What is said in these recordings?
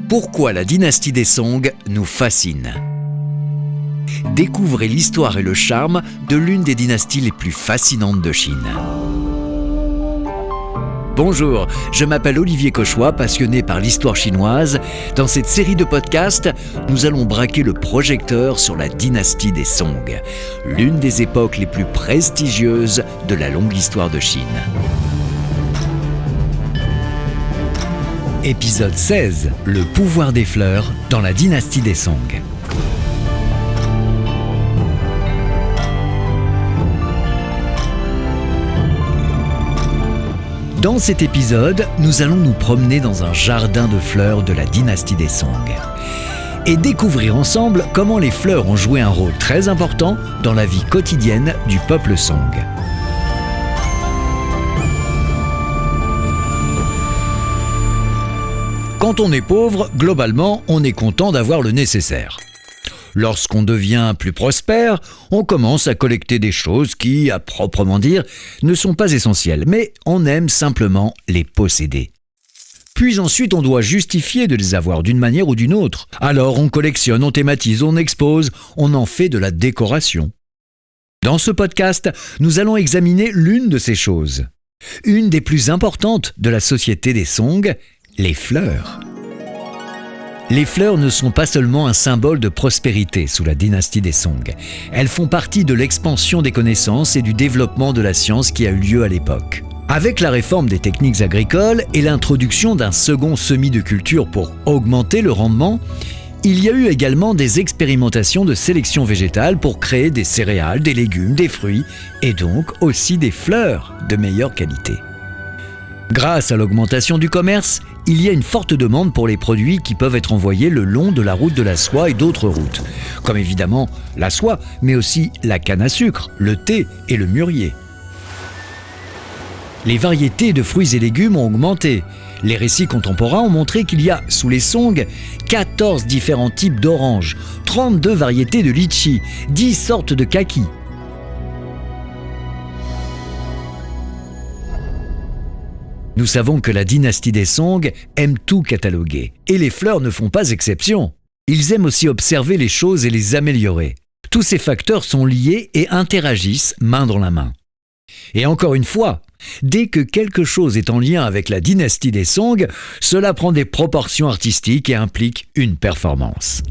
Pourquoi la dynastie des Song nous fascine. Découvrez l'histoire et le charme de l'une des dynasties les plus fascinantes de Chine. Bonjour, je m'appelle Olivier Cauchois, passionné par l'histoire chinoise. Dans cette série de podcasts, nous allons braquer le projecteur sur la dynastie des Song, l'une des époques les plus prestigieuses de la longue histoire de Chine. Épisode 16, le pouvoir des fleurs dans la dynastie des Song. Dans cet épisode, nous allons nous promener dans un jardin de fleurs de la dynastie des Song et découvrir ensemble comment les fleurs ont joué un rôle très important dans la vie quotidienne du peuple Song. Quand on est pauvre, globalement, on est content d'avoir le nécessaire. Lorsqu'on devient plus prospère, on commence à collecter des choses qui, à proprement dire, ne sont pas essentielles, mais on aime simplement les posséder. Puis ensuite, on doit justifier de les avoir d'une manière ou d'une autre. Alors on collectionne, on thématise, on expose, on en fait de la décoration. Dans ce podcast, nous allons examiner l'une de ces choses. Une des plus importantes de la société des Song, les fleurs. Les fleurs ne sont pas seulement un symbole de prospérité sous la dynastie des Song. Elles font partie de l'expansion des connaissances et du développement de la science qui a eu lieu à l'époque. Avec la réforme des techniques agricoles et l'introduction d'un second semis de culture pour augmenter le rendement, il y a eu également des expérimentations de sélection végétale pour créer des céréales, des légumes, des fruits et donc aussi des fleurs de meilleure qualité. Grâce à l'augmentation du commerce, il y a une forte demande pour les produits qui peuvent être envoyés le long de la route de la soie et d'autres routes, comme évidemment la soie, mais aussi la canne à sucre, le thé et le mûrier. Les variétés de fruits et légumes ont augmenté. Les récits contemporains ont montré qu'il y a, sous les Song, 14 différents types d'oranges, 32 variétés de litchi, 10 sortes de kakis. Nous savons que la dynastie des Song aime tout cataloguer, et les fleurs ne font pas exception. Ils aiment aussi observer les choses et les améliorer. Tous ces facteurs sont liés et interagissent main dans la main. Et encore une fois, dès que quelque chose est en lien avec la dynastie des Song, cela prend des proportions artistiques et implique une performance.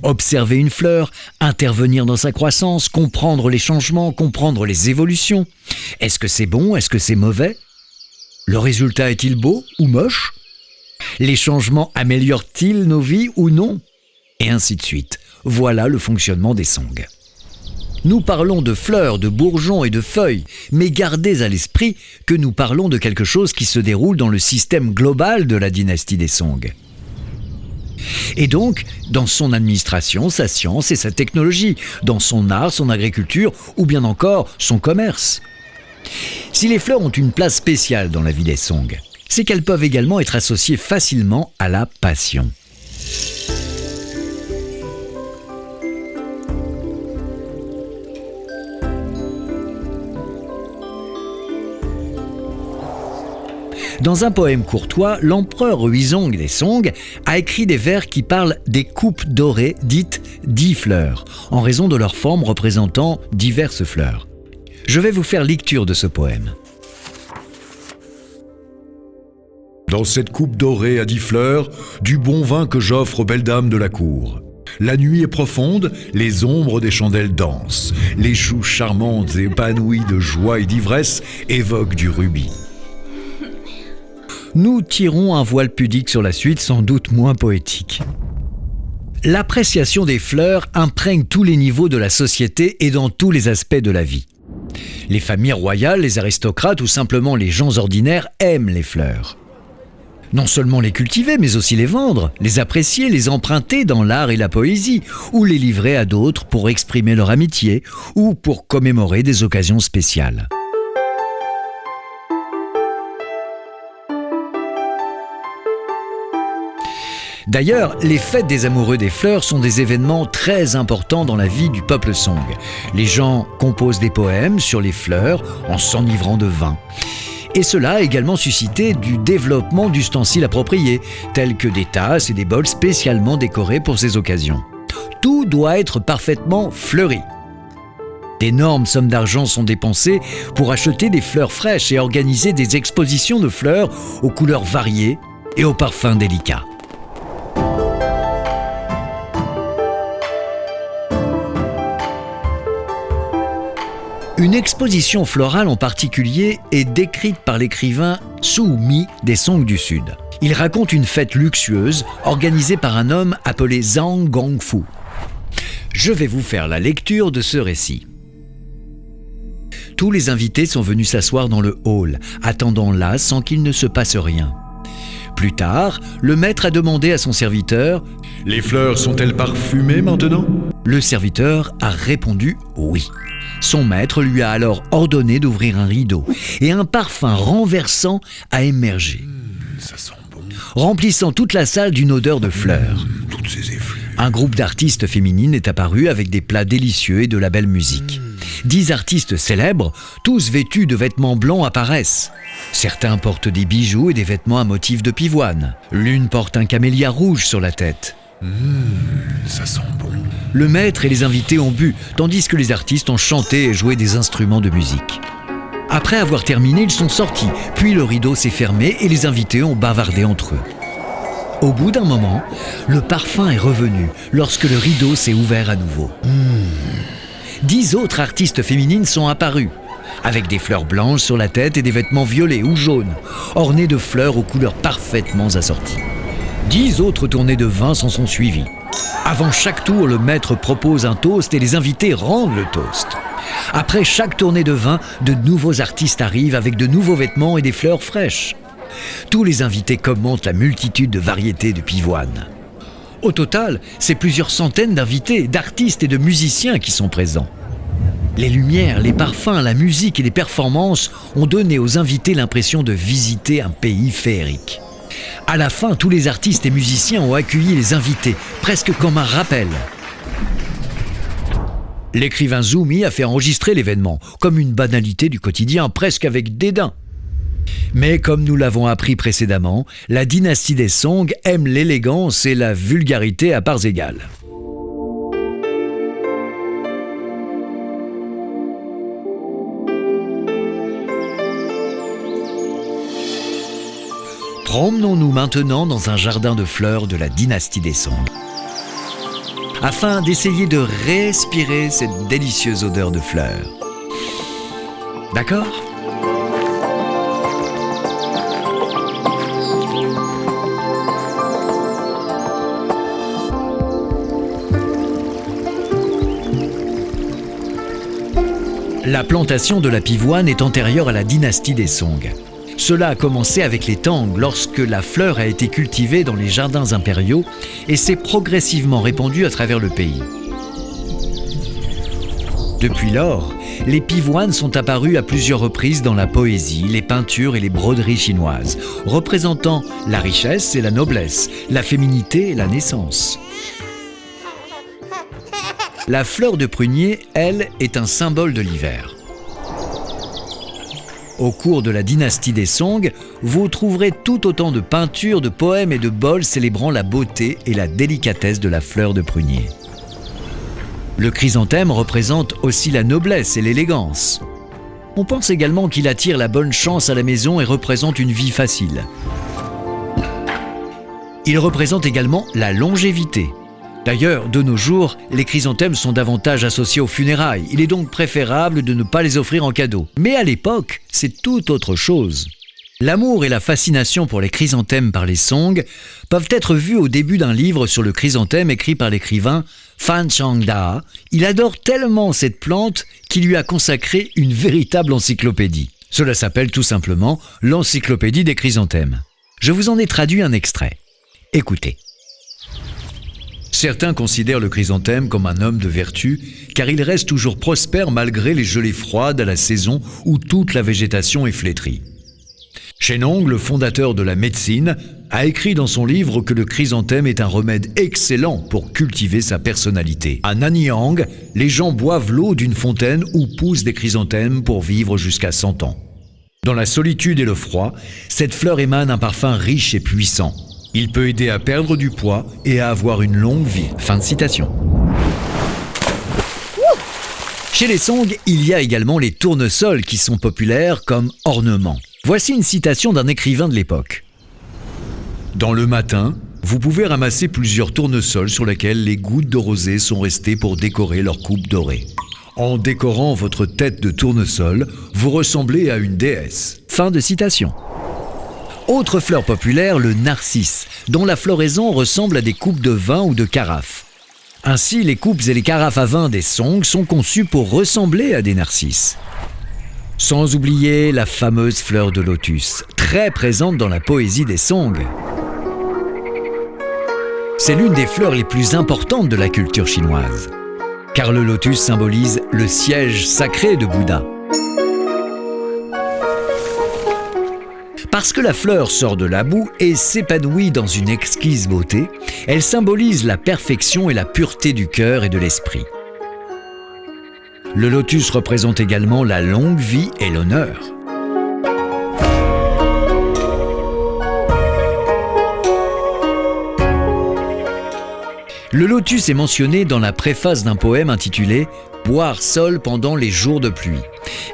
Observer une fleur, intervenir dans sa croissance, comprendre les changements, comprendre les évolutions. Est-ce que c'est bon? Est-ce que c'est mauvais? Le résultat est-il beau ou moche? Les changements améliorent-ils nos vies ou non? Et ainsi de suite. Voilà le fonctionnement des Song. Nous parlons de fleurs, de bourgeons et de feuilles, mais gardez à l'esprit que nous parlons de quelque chose qui se déroule dans le système global de la dynastie des Song. Et donc, dans son administration, sa science et sa technologie, dans son art, son agriculture ou bien encore son commerce. Si les fleurs ont une place spéciale dans la vie des Song, c'est qu'elles peuvent également être associées facilement à la passion. Dans un poème courtois, l'empereur Huizong des Song a écrit des vers qui parlent des coupes dorées dites 10 fleurs, en raison de leur forme représentant diverses fleurs. Je vais vous faire lecture de ce poème. Dans cette coupe dorée à 10 fleurs, du bon vin que j'offre aux belles dames de la cour. La nuit est profonde, les ombres des chandelles dansent. Les joues charmantes et épanouies de joie et d'ivresse évoquent du rubis. Nous tirons un voile pudique sur la suite, sans doute moins poétique. L'appréciation des fleurs imprègne tous les niveaux de la société et dans tous les aspects de la vie. Les familles royales, les aristocrates ou simplement les gens ordinaires aiment les fleurs. Non seulement les cultiver, mais aussi les vendre, les apprécier, les emprunter dans l'art et la poésie, ou les livrer à d'autres pour exprimer leur amitié ou pour commémorer des occasions spéciales. D'ailleurs, les fêtes des amoureux des fleurs sont des événements très importants dans la vie du peuple Song. Les gens composent des poèmes sur les fleurs en s'enivrant de vin. Et cela a également suscité du développement d'ustensiles appropriés, tels que des tasses et des bols spécialement décorés pour ces occasions. Tout doit être parfaitement fleuri. D'énormes sommes d'argent sont dépensées pour acheter des fleurs fraîches et organiser des expositions de fleurs aux couleurs variées et aux parfums délicats. Une exposition florale en particulier est décrite par l'écrivain Su Mi des Song du Sud. Il raconte une fête luxueuse organisée par un homme appelé Zhang Gongfu. Je vais vous faire la lecture de ce récit. Tous les invités sont venus s'asseoir dans le hall, attendant là sans qu'il ne se passe rien. Plus tard, le maître a demandé à son serviteur « Les fleurs sont-elles parfumées maintenant ?» Le serviteur a répondu oui. Son maître lui a alors ordonné d'ouvrir un rideau et un parfum renversant a émergé, Ça sent bon. remplissant toute la salle d'une odeur de fleurs. Toutes ces effluves. Un groupe d'artistes féminines est apparu avec des plats délicieux et de la belle musique. 10 artistes célèbres, tous vêtus de vêtements blancs, apparaissent. Certains portent des bijoux et des vêtements à motif de pivoine. L'une porte un camélia rouge sur la tête. Ça sent bon. Le maître et les invités ont bu, tandis que les artistes ont chanté et joué des instruments de musique. Après avoir terminé, ils sont sortis, puis le rideau s'est fermé et les invités ont bavardé entre eux. Au bout d'un moment, le parfum est revenu lorsque le rideau s'est ouvert à nouveau. 10 autres artistes féminines sont apparues, avec des fleurs blanches sur la tête et des vêtements violets ou jaunes, ornés de fleurs aux couleurs parfaitement assorties. 10 autres tournées de vin s'en sont suivies. Avant chaque tour, le maître propose un toast et les invités rendent le toast. Après chaque tournée de vin, de nouveaux artistes arrivent avec de nouveaux vêtements et des fleurs fraîches. Tous les invités commentent la multitude de variétés de pivoine. Au total, c'est plusieurs centaines d'invités, d'artistes et de musiciens qui sont présents. Les lumières, les parfums, la musique et les performances ont donné aux invités l'impression de visiter un pays féerique. À la fin, tous les artistes et musiciens ont accueilli les invités, presque comme un rappel. L'écrivain Su Mi a fait enregistrer l'événement, comme une banalité du quotidien, presque avec dédain. Mais comme nous l'avons appris précédemment, la dynastie des Song aime l'élégance et la vulgarité à parts égales. Promenons-nous maintenant dans un jardin de fleurs de la dynastie des Song, afin d'essayer de respirer cette délicieuse odeur de fleurs. D'accord ? La plantation de la pivoine est antérieure à la dynastie des Song. Cela a commencé avec les Tang lorsque la fleur a été cultivée dans les jardins impériaux et s'est progressivement répandue à travers le pays. Depuis lors, les pivoines sont apparues à plusieurs reprises dans la poésie, les peintures et les broderies chinoises, représentant la richesse et la noblesse, la féminité et la naissance. La fleur de prunier, elle, est un symbole de l'hiver. Au cours de la dynastie des Song, vous trouverez tout autant de peintures, de poèmes et de bols célébrant la beauté et la délicatesse de la fleur de prunier. Le chrysanthème représente aussi la noblesse et l'élégance. On pense également qu'il attire la bonne chance à la maison et représente une vie facile. Il représente également la longévité. D'ailleurs, de nos jours, les chrysanthèmes sont davantage associés aux funérailles. Il est donc préférable de ne pas les offrir en cadeau. Mais à l'époque, c'est tout autre chose. L'amour et la fascination pour les chrysanthèmes par les Song peuvent être vus au début d'un livre sur le chrysanthème écrit par l'écrivain Fan Changda. Il adore tellement cette plante qu'il lui a consacré une véritable encyclopédie. Cela s'appelle tout simplement l'encyclopédie des chrysanthèmes. Je vous en ai traduit un extrait. Écoutez. Certains considèrent le chrysanthème comme un homme de vertu, car il reste toujours prospère malgré les gelées froides à la saison où toute la végétation est flétrie. Shennong, le fondateur de la médecine, a écrit dans son livre que le chrysanthème est un remède excellent pour cultiver sa personnalité. À Nanyang, les gens boivent l'eau d'une fontaine où poussent des chrysanthèmes pour vivre jusqu'à 100 ans. Dans la solitude et le froid, cette fleur émane un parfum riche et puissant. Il peut aider à perdre du poids et à avoir une longue vie. Fin de citation. Chez les Song, il y a également les tournesols qui sont populaires comme ornement. Voici une citation d'un écrivain de l'époque. Dans le matin, vous pouvez ramasser plusieurs tournesols sur lesquels les gouttes de rosée sont restées pour décorer leur coupe dorée. En décorant votre tête de tournesol, vous ressemblez à une déesse. Fin de citation. Autre fleur populaire, le narcisse, dont la floraison ressemble à des coupes de vin ou de carafes. Ainsi, les coupes et les carafes à vin des Song sont conçues pour ressembler à des narcisses. Sans oublier la fameuse fleur de lotus, très présente dans la poésie des Song. C'est l'une des fleurs les plus importantes de la culture chinoise, car le lotus symbolise le siège sacré de Bouddha. Parce que la fleur sort de la boue et s'épanouit dans une exquise beauté, elle symbolise la perfection et la pureté du cœur et de l'esprit. Le lotus représente également la longue vie et l'honneur. Le lotus est mentionné dans la préface d'un poème intitulé « Boire seul pendant les jours de pluie »,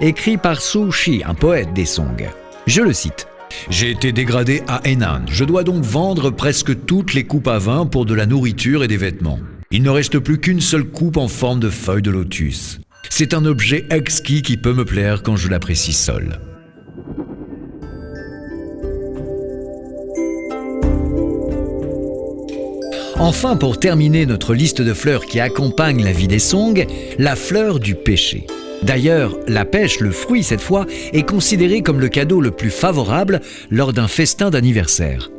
écrit par Su Shi, un poète des Song. Je le cite. « J'ai été dégradé à Henan. Je dois donc vendre presque toutes les coupes à vin pour de la nourriture et des vêtements. Il ne reste plus qu'une seule coupe en forme de feuille de lotus. C'est un objet exquis qui peut me plaire quand je l'apprécie seul. » Enfin, pour terminer notre liste de fleurs qui accompagnent la vie des Song, la fleur du péché. D'ailleurs, la pêche, le fruit cette fois, est considéré comme le cadeau le plus favorable lors d'un festin d'anniversaire.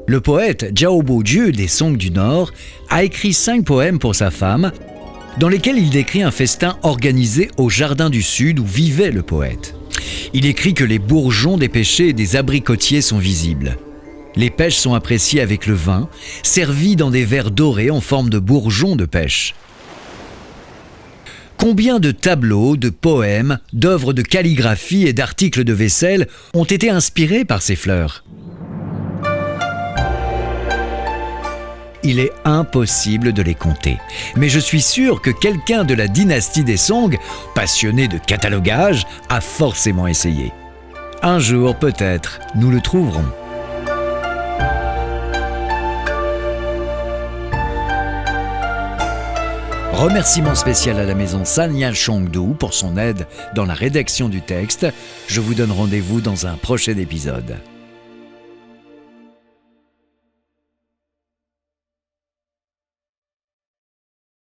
Le poète Zhao Bojiu des Song du Nord a écrit 5 poèmes pour sa femme, dans lesquels il décrit un festin organisé au Jardin du Sud où vivait le poète. Il écrit que les bourgeons des pêchers et des abricotiers sont visibles. Les pêches sont appréciées avec le vin, servis dans des verres dorés en forme de bourgeons de pêche. Combien de tableaux, de poèmes, d'œuvres de calligraphie et d'articles de vaisselle ont été inspirés par ces fleurs ? Il est impossible de les compter, mais je suis sûr que quelqu'un de la dynastie des Song, passionné de catalogage, a forcément essayé. Un jour, peut-être, nous le trouverons. Remerciement spécial à la maison Sanya Chongdu pour son aide dans la rédaction du texte. Je vous donne rendez-vous dans un prochain épisode.